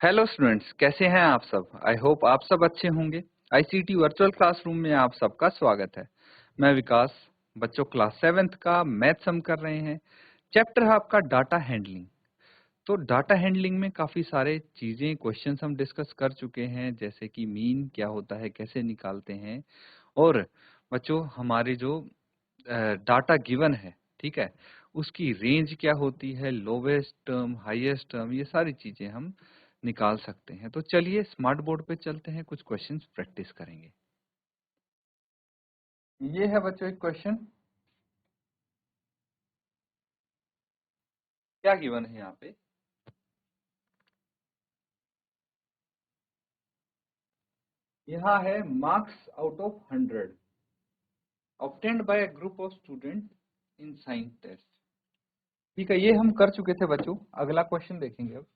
Hello students, कैसे हैं आप सब। आई होप आप सब अच्छे होंगे। आईसीटी वर्चुअल क्लासरूम में आप सबका स्वागत है। मैं विकास। बच्चों, क्लास 7th का मैथ्स हम कर रहे हैं। चैप्टर है आपका डाटा हैंडलिंग। तो डाटा हैंडलिंग में काफी सारे चीजें, क्वेश्चंस हम डिस्कस कर चुके हैं, जैसे कि मीन क्या होता है, कैसे निकालते हैं। और बच्चों, हमारे जो डाटा गिवन है, ठीक है, उसकी रेंज क्या होती है, लोवेस्ट टर्म, हाईएस्ट टर्म, ये सारी चीजें हम निकाल सकते हैं। तो चलिए स्मार्ट बोर्ड पे चलते हैं, कुछ क्वेश्चंस प्रैक्टिस करेंगे। ये है बच्चों एक क्वेश्चन, क्या गिवन है यहाँ पे। यहाँ है marks out of 100 obtained by a group of students in science test। ठीक है, ये हम कर चुके थे बच्चों। अगला क्वेश्चन देखेंगे अब।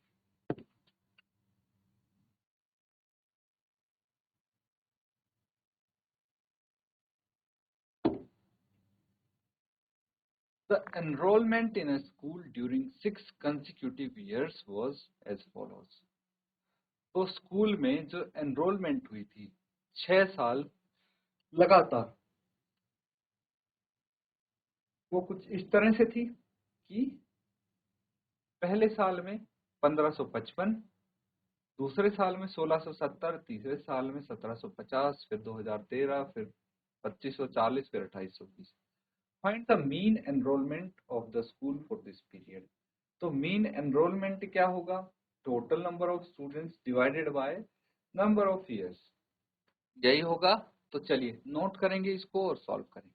The enrollment in a school during 6 consecutive years was as follows। तो स्कूल में जो एनरोलमेंट हुई थी 6 साल लगातार, वो कुछ इस तरह से थी कि पहले साल में 1555, दूसरे साल में 1670, तीसरे साल में 1750, फिर 2013, फिर 2540, फिर 2820। Find the mean enrolment of the school for this period. तो मीन एनरोलमेंट क्या होगा? Total number of students divided by number of years, यही होगा। तो चलिए नोट करेंगे इसको और सॉल्व करेंगे।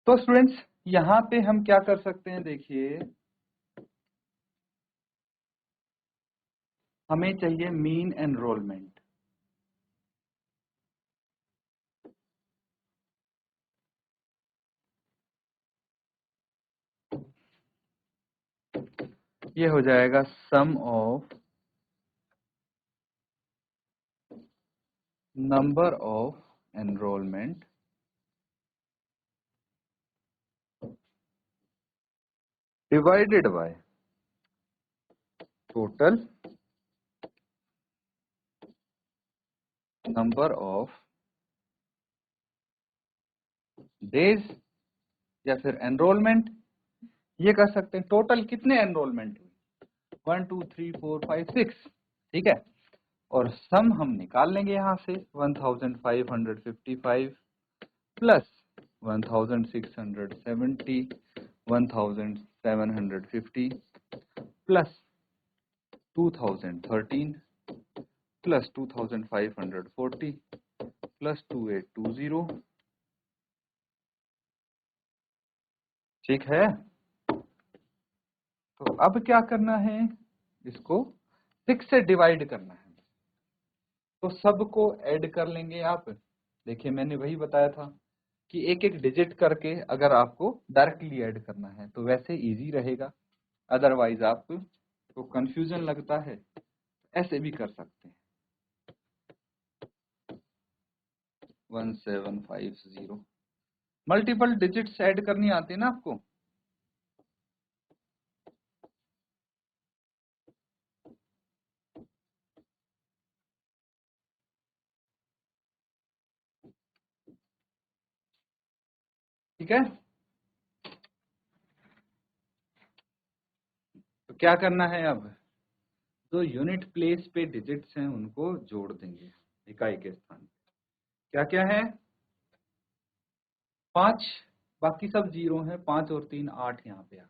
तो स्टूडेंट्स, यहाँ पे हम क्या कर सकते हैं, देखिए हमें चाहिए मीन एनरोलमेंट। ये हो जाएगा sum of number of enrolment divided by total number of days, या फिर एनरोलमेंट। ये कर सकते हैं टोटल कितने एनरोलमेंट हुए, 1 2 3 4 5 6, ठीक है। और सम हम निकाल लेंगे यहाँ से 1555 प्लस 1670, 1750 प्लस 2013 प्लस 2540 प्लस 2820। ठीक है। तो अब क्या करना है, इसको 6 से डिवाइड करना है। तो सबको ऐड कर लेंगे आप। देखिए मैंने वही बताया था कि एक एक डिजिट करके अगर आपको डायरेक्टली ऐड करना है तो वैसे इजी रहेगा, अदरवाइज आपको कंफ्यूजन लगता है, ऐसे भी कर सकते हैं। 1750 मल्टीपल डिजिट्स ऐड करनी आती है ना आपको। ठीक है, तो क्या करना है अब, जो यूनिट प्लेस पे डिजिट्स हैं उनको जोड़ देंगे इकाई के स्थान पे। क्या क्या है, 5, बाकी सब जीरो है, 5 और 3 8 यहाँ पे आ।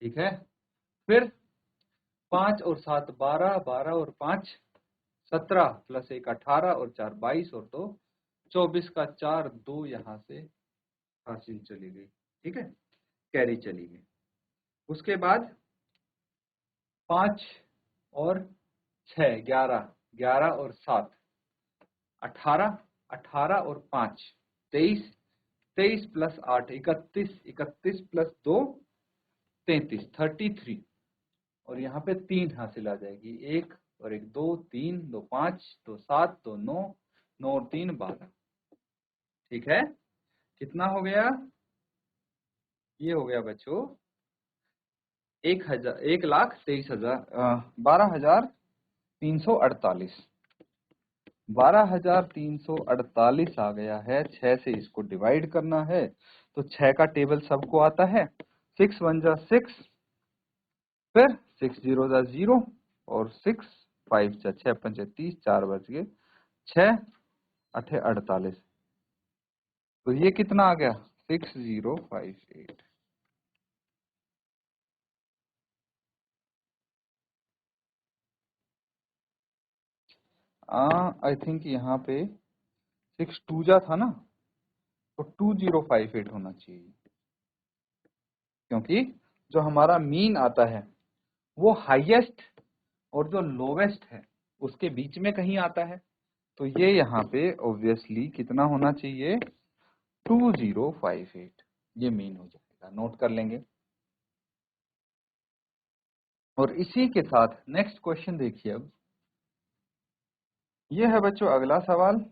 ठीक है, फिर 5 और 7 12, 12 और 5 17, प्लस 1 18 और 4 22 और 2 24 का 4 2 यहाँ से हासिल चली गई, ठीक है, कैरी चली गई। उसके बाद 5 और 6 11, 11 और 7 18, 18 और 5 23, 23 प्लस 8 31, 31 प्लस 2 33, 33। और यहाँ पे 3 हासिल आ जाएगी, 1 और 1 2 3 2 5 2 7 2 9, 9 और 3 12। ठीक है, कितना हो गया? ये हो गया बच्चों 1,23,000, 12,348, 12,348 आ गया है। 6 से इसको डिवाइड करना है, तो 6 का टेबल सबको आता है। 6 1 जा 6, फिर 6 0 जा 0, और 6 5 जा 6 5 30, 4 बच गए, 6 8 48। तो ये कितना आ गया? 6058। आई थिंक यहाँ पे 6 2 जा था ना, तो 2058 होना चाहिए, क्योंकि जो हमारा मीन आता है वो हाईएस्ट और जो लोवेस्ट है उसके बीच में कहीं आता है। तो ये यहाँ पे ऑब्वियसली कितना होना चाहिए? 2058। ये मीन हो जाएगा, नोट कर लेंगे। और इसी के साथ नेक्स्ट क्वेश्चन देखिए। अब ये है बच्चों अगला सवाल।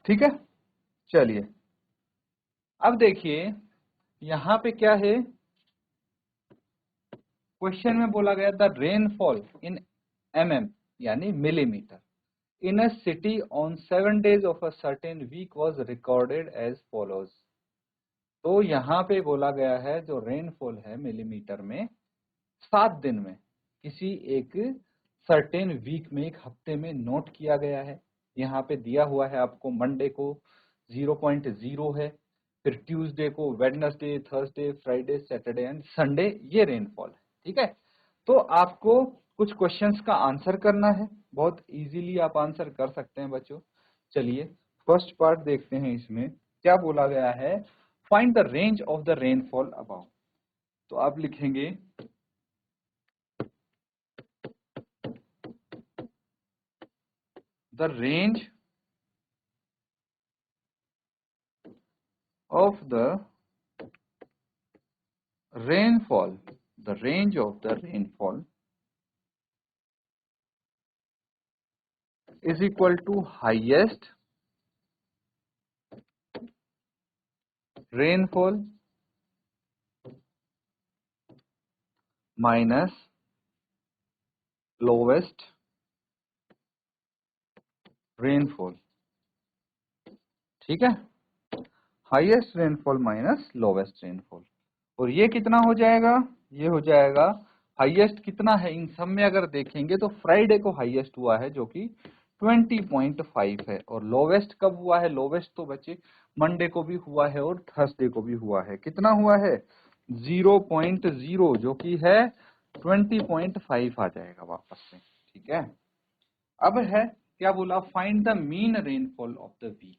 ठीक है, चलिए अब देखिए यहाँ पे क्या है। क्वेश्चन में बोला गया था रेनफॉल इन mm, यानी millimetre, in a city on 7 days of a certain week was recorded as follows। तो यहाँ पे बोला गया है जो रेनफॉल है मिलीमीटर में 7 दिन में किसी एक सर्टेन वीक में, एक हफ्ते में नोट किया गया है। यहाँ पे दिया हुआ है आपको मंडे को 0.0 है, फिर ट्यूसडे को, Wednesday, Thursday, Friday, Saturday and Sunday ये रेनफॉल है। ठीक है, तो आपको कुछ क्वेश्चंस का आंसर करना है, बहुत इजीली आप आंसर कर सकते हैं बच्चों। चलिए फर्स्ट पार्ट देखते हैं। इसमें क्या बोला गया है? Find the range of the rainfall about. तो आप लिखेंगे the range of the rainfall, the range of the rainfall is equal to highest rainfall minus lowest rainfall। ठीक है, highest rainfall minus lowest rainfall. और ये कितना हो जाएगा? ये हो जाएगा हाईएस्ट कितना है इन सब में अगर देखेंगे तो फ्राइडे को हाईएस्ट हुआ है जो कि 20.5 है, और लोवेस्ट कब हुआ है? लोवेस्ट तो बच्चे मंडे को भी हुआ है और थर्सडे को भी हुआ है। कितना हुआ है? 0.0, जो कि है 20.5 आ जाएगा वापस से। ठीक है, अब है क्या बोला? Find the mean rainfall of the week.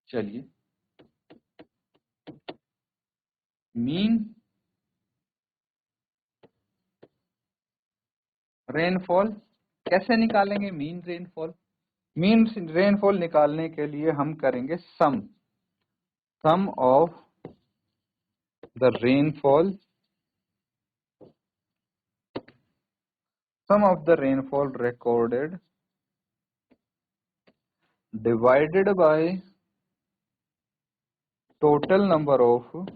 चलिए मीन रेनफॉल कैसे निकालेंगे? मीन रेनफॉल, मीन रेनफॉल निकालने के लिए हम करेंगे sum of the rainfall, sum of the rainfall recorded divided by total number of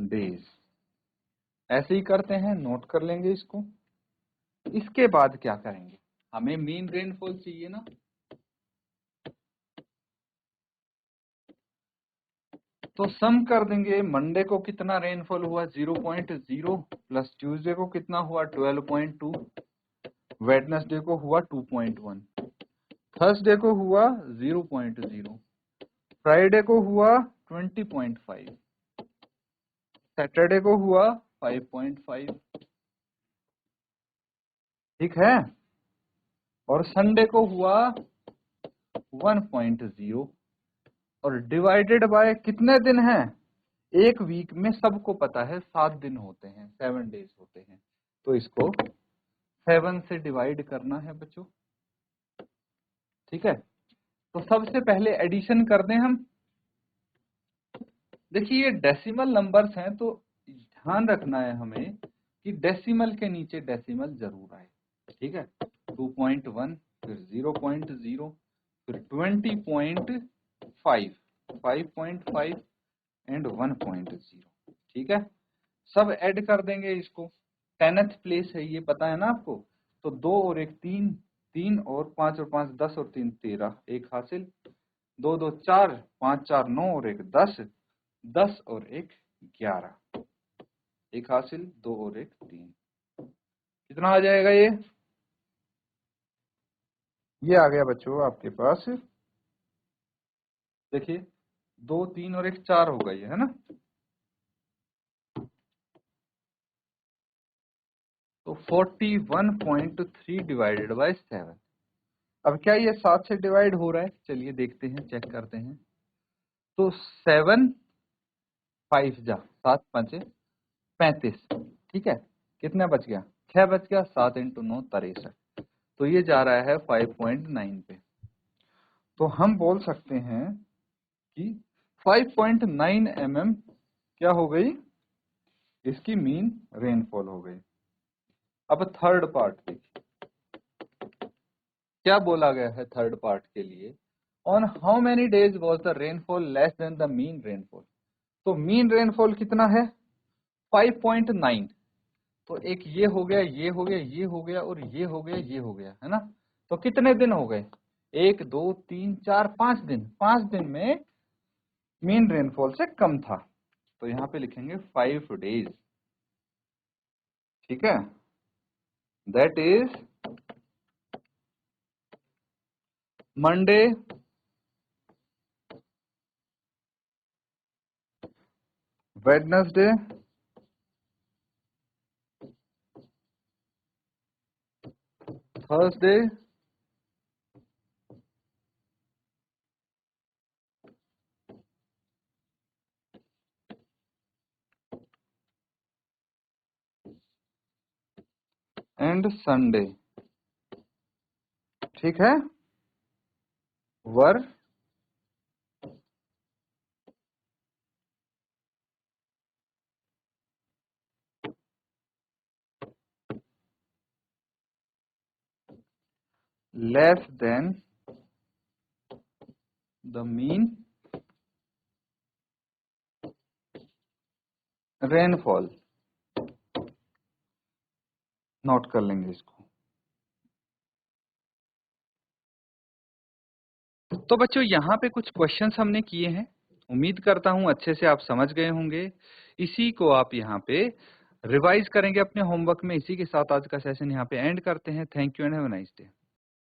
days. ऐसे ही करते हैं, नोट कर लेंगे इसको। इसके बाद क्या करेंगे, हमें मीन रेनफॉल चाहिए ना, तो सम कर देंगे। मंडे को कितना रेनफॉल हुआ 0.0, प्लस ट्यूसडे को कितना हुआ 12.2, वेडनेसडे को हुआ 2.1, थर्सडे को हुआ 0.0, फ्राइडे को हुआ 20.5, सैटरडे को हुआ 5.5, ठीक है, और संडे को हुआ 1.0, और डिवाइडेड बाय कितने दिन हैं, एक वीक में सबको पता है 7 दिन होते हैं, 7 डेज होते हैं, तो इसको 7 से डिवाइड करना है बच्चों, ठीक है। तो सबसे पहले एडिशन कर दें हम। देखिए ये डेसिमल नंबर्स हैं, तो ध्यान रखना है हमें कि डेसिमल के नीचे डेसिमल जरूर आए, ठीक है। 2.1, फिर 0.0, फिर 20.5, 5.5 एंड 1.0, ठीक है। सब ऐड कर देंगे इसको। 10th प्लेस है ये, पता है ना आपको, तो 2 और 1 3, 3 और 5 और 5 10 और 3 13, एक हासिल, 2 2 4, 5 4 9 और 1 10, 10 और 1 11, एक हासिल, 2 और 1 3, कितना आ जाएगा ये आ गया बच्चों आपके पास, देखिए 2 3 और 1 4 होगा ये, है ना। तो 41.3 डिवाइडेड बाय 7। अब क्या ये 7 से डिवाइड हो रहा है, चलिए देखते हैं, चेक करते हैं। तो 7 5 जा 7 5 35, ठीक है, कितना बच गया, 6 बच गया, 7 × 9 63, तो ये जा रहा है 5.9 पे। तो हम बोल सकते हैं कि 5.9 mm क्या हो गई, इसकी मीन रेनफॉल हो गई। अब थर्ड पार्ट देखिए, क्या बोला गया है थर्ड पार्ट के लिए, on how many days was the rainfall less than the mean rainfall. तो मीन रेनफॉल कितना है 5.9, तो एक ये हो गया, ये हो गया, ये हो गया, और ये हो गया, ये हो गया, है ना। तो कितने दिन हो गए, 1 2 3 4 5 दिन, 5 दिन में मीन रेनफॉल से कम था, तो यहां पे लिखेंगे 5 डेज, ठीक है। That is Monday, Wednesday, Thursday, and Sunday, ठीक है, वर less than the mean rainfall. Note कर लेंगे इसको। तो बच्चों यहाँ पे कुछ क्वेश्चंस हमने किए हैं, उम्मीद करता हूँ अच्छे से आप समझ गए होंगे। इसी को आप यहाँ पे रिवाइज करेंगे अपने होमवर्क में। इसी के साथ आज का सेशन यहाँ पे एंड करते हैं। Thank you and have a nice day.